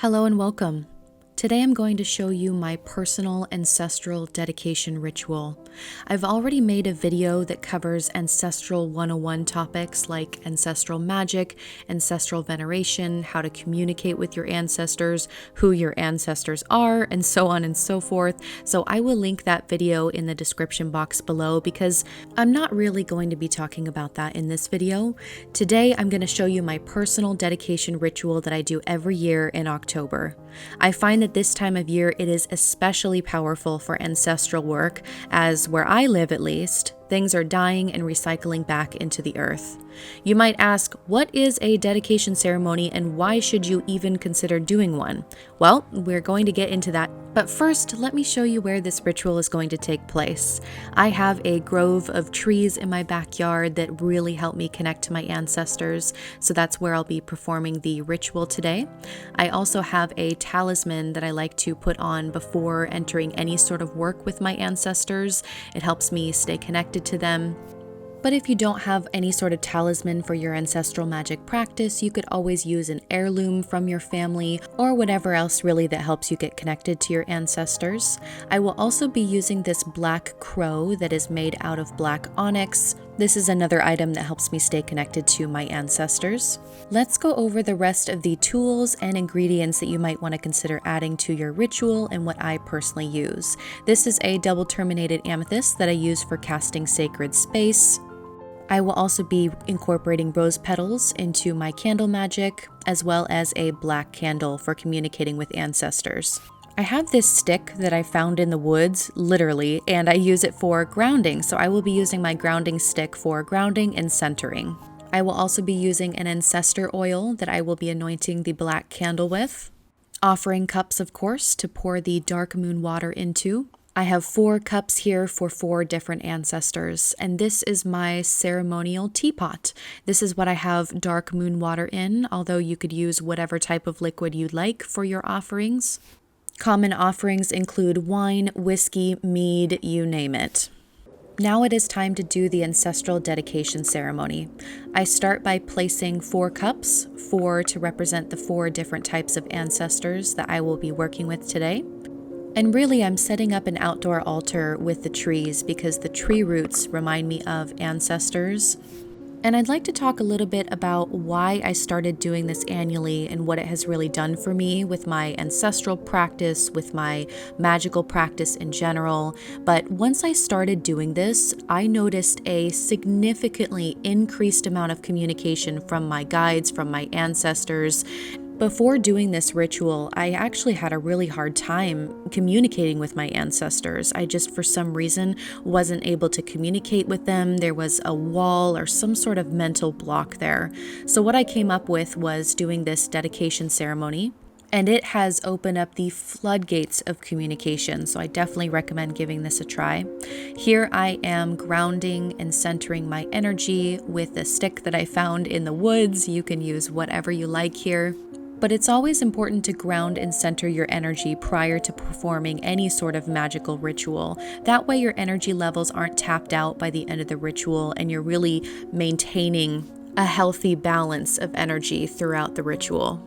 Hello and welcome. Today I'm going to show you my personal ancestral dedication ritual. I've already made a video that covers Ancestral 101 topics like Ancestral Magick, Ancestral Veneration, how to communicate with your ancestors, who your ancestors are, and so on and so forth. So I will link that video in the description box below because I'm not really going to be talking about that in this video. Today I'm going to show you my personal dedication ritual that I do every year in October. I find that this time of year it is especially powerful for ancestral work, as where I live at least, things are dying and recycling back into the earth. You might ask, what is a dedication ceremony and why should you even consider doing one? Well, we're going to get into that, but first let me show you where this ritual is going to take place. I have a grove of trees in my backyard that really help me connect to my ancestors, so that's where I'll be performing the ritual today. I also have a talisman that I like to put on before entering any sort of work with my ancestors. It helps me stay connected to them. But if you don't have any sort of talisman for your ancestral magic practice, you could always use an heirloom from your family or whatever else really that helps you get connected to your ancestors. I will also be using this black crow that is made out of black onyx. This is another item that helps me stay connected to my ancestors. Let's go over the rest of the tools and ingredients that you might want to consider adding to your ritual and what I personally use. This is a double terminated amethyst that I use for casting sacred space. I will also be incorporating rose petals into my candle magic, as well as a black candle for communicating with ancestors. I have this stick that I found in the woods, literally, and I use it for grounding, so I will be using my grounding stick for grounding and centering. I will also be using an ancestor oil that I will be anointing the black candle with. Offering cups, of course, to pour the dark moon water into. I have 4 cups here for 4 different ancestors, and this is my ceremonial teapot. This is what I have dark moon water in, although you could use whatever type of liquid you'd like for your offerings. Common offerings include wine, whiskey, mead, you name it. Now it is time to do the ancestral dedication ceremony. I start by placing 4 cups, 4 to represent the 4 different types of ancestors that I will be working with today. And really, I'm setting up an outdoor altar with the trees because the tree roots remind me of ancestors. And I'd like to talk a little bit about why I started doing this annually and what it has really done for me with my ancestral practice, with my magical practice in general. But once I started doing this, I noticed a significantly increased amount of communication from my guides, from my ancestors. Before doing this ritual, I actually had a really hard time communicating with my ancestors. I just, for some reason, wasn't able to communicate with them. There was a wall or some sort of mental block there. So what I came up with was doing this dedication ceremony, and it has opened up the floodgates of communication, so I definitely recommend giving this a try. Here I am grounding and centering my energy with a stick that I found in the woods. You can use whatever you like here. But it's always important to ground and center your energy prior to performing any sort of magical ritual. That way your energy levels aren't tapped out by the end of the ritual and you're really maintaining a healthy balance of energy throughout the ritual.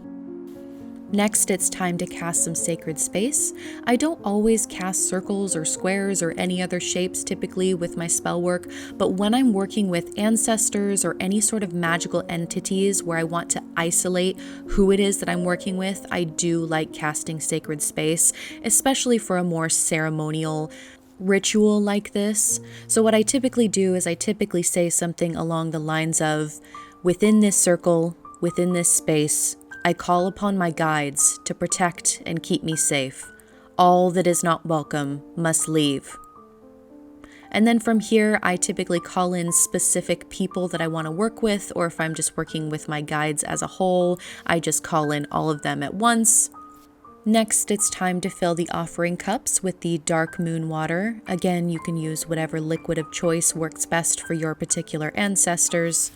Next, it's time to cast some sacred space. I don't always cast circles or squares or any other shapes typically with my spell work, but when I'm working with ancestors or any sort of magical entities where I want to isolate who it is that I'm working with, I do like casting sacred space, especially for a more ceremonial ritual like this. So what I typically do is I typically say something along the lines of, within this circle, within this space, I call upon my guides to protect and keep me safe. All that is not welcome must leave. And then from here, I typically call in specific people that I want to work with, or if I'm just working with my guides as a whole, I just call in all of them at once. Next, it's time to fill the offering cups with the dark moon water. Again, you can use whatever liquid of choice works best for your particular ancestors.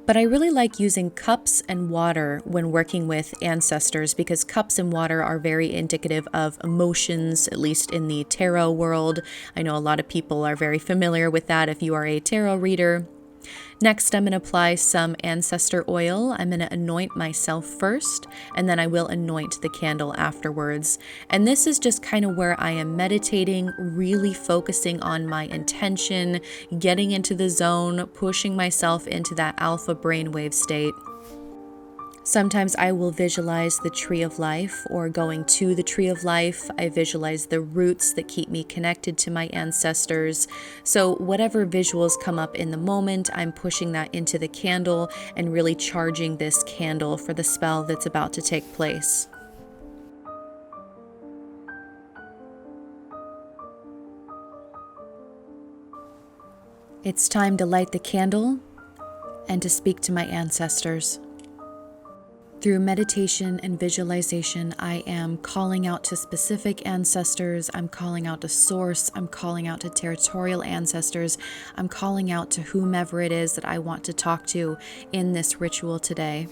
But I really like using cups and water when working with ancestors because cups and water are very indicative of emotions, at least in the tarot world. I know a lot of people are very familiar with that if you are a tarot reader. Next, I'm going to apply some ancestor oil. I'm going to anoint myself first, and then I will anoint the candle afterwards. And this is just kind of where I am meditating, really focusing on my intention, getting into the zone, pushing myself into that alpha brainwave state. Sometimes I will visualize the tree of life or going to the tree of life. I visualize the roots that keep me connected to my ancestors. So whatever visuals come up in the moment, I'm pushing that into the candle and really charging this candle for the spell that's about to take place. It's time to light the candle and to speak to my ancestors. Through meditation and visualization, I am calling out to specific ancestors, I'm calling out to source, I'm calling out to territorial ancestors, I'm calling out to whomever it is that I want to talk to in this ritual today.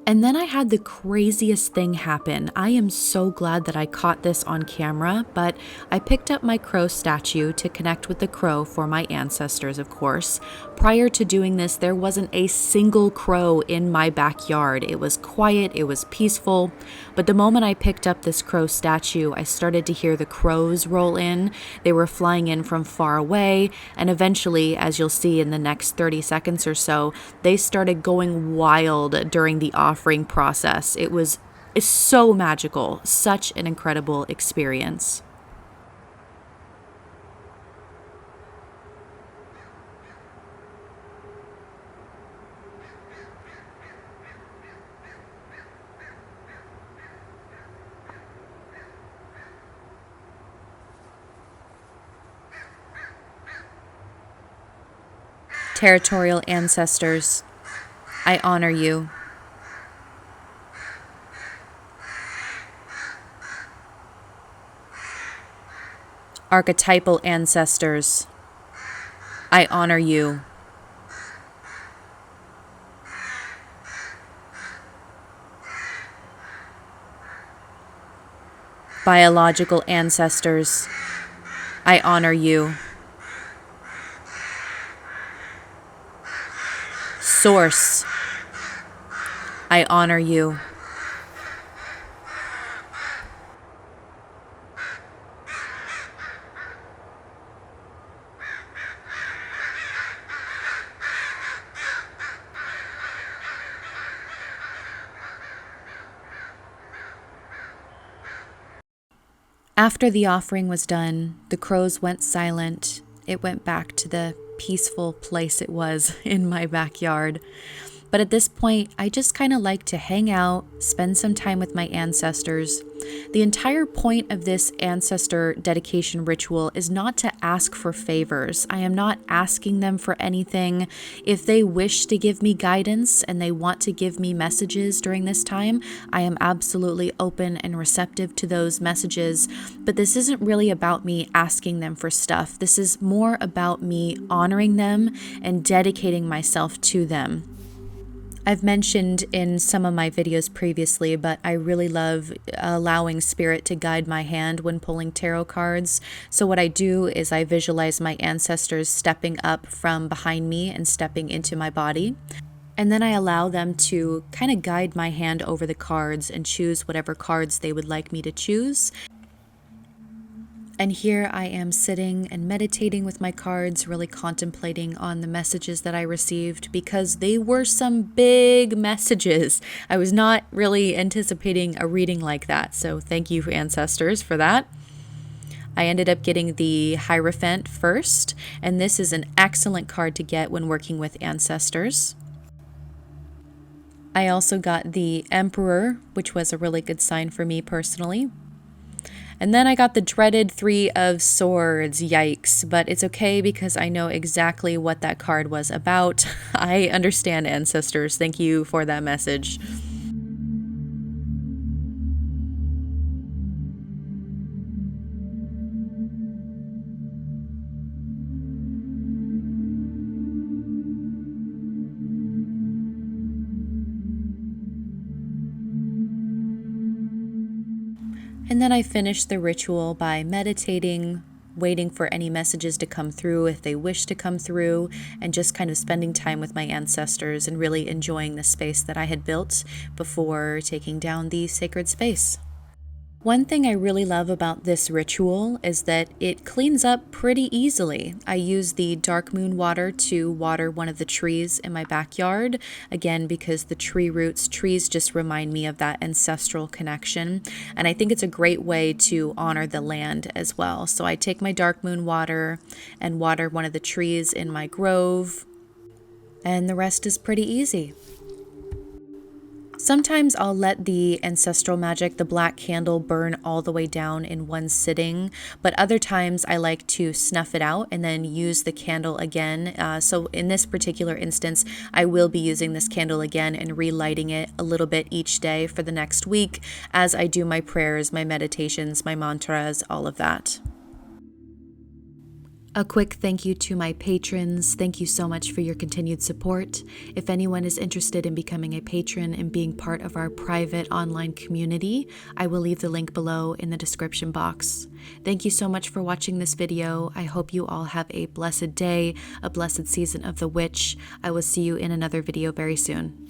And then I had the craziest thing happen. I am so glad that I caught this on camera, but I picked up my crow statue to connect with the crow for my ancestors, of course. Prior to doing this, there wasn't a single crow in my backyard. It was quiet, it was peaceful, but the moment I picked up this crow statue, I started to hear the crows roll in. They were flying in from far away, and eventually, as you'll see in the next 30 seconds or so, they started going wild during the offering process. It's so magical, such an incredible experience. Territorial ancestors, I honor you. Archetypal ancestors, I honor you. Biological ancestors, I honor you. Source, I honor you. After the offering was done, the crows went silent. It went back to the peaceful place it was in my backyard. But at this point, I just kind of like to hang out, spend some time with my ancestors. The entire point of this ancestor dedication ritual is not to ask for favors. I am not asking them for anything. If they wish to give me guidance and they want to give me messages during this time, I am absolutely open and receptive to those messages. But this isn't really about me asking them for stuff. This is more about me honoring them and dedicating myself to them. I've mentioned in some of my videos previously, but I really love allowing spirit to guide my hand when pulling tarot cards. So what I do is I visualize my ancestors stepping up from behind me and stepping into my body. And then I allow them to kind of guide my hand over the cards and choose whatever cards they would like me to choose. And here I am sitting and meditating with my cards, really contemplating on the messages that I received because they were some big messages. I was not really anticipating a reading like that, so thank you, ancestors, for that. I ended up getting the Hierophant first, and this is an excellent card to get when working with ancestors. I also got the Emperor, which was a really good sign for me personally. And then I got the dreaded Three of Swords, yikes, but it's okay because I know exactly what that card was about. I understand, ancestors. Thank you for that message. And then I finished the ritual by meditating, waiting for any messages to come through if they wish to come through, and just kind of spending time with my ancestors and really enjoying the space that I had built before taking down the sacred space. One thing I really love about this ritual is that it cleans up pretty easily. I use the dark moon water to water one of the trees in my backyard, again because the trees just remind me of that ancestral connection, and I think it's a great way to honor the land as well. So I take my dark moon water and water one of the trees in my grove, and the rest is pretty easy. Sometimes I'll let the Ancestral Magick, the black candle, burn all the way down in one sitting, but other times I like to snuff it out and then use the candle again. So in this particular instance, I will be using this candle again and relighting it a little bit each day for the next week as I do my prayers, my meditations, my mantras, all of that. A quick thank you to my patrons. Thank you so much for your continued support. If anyone is interested in becoming a patron and being part of our private online community, I will leave the link below in the description box. Thank you so much for watching this video. I hope you all have a blessed day, a blessed season of the witch. I will see you in another video very soon.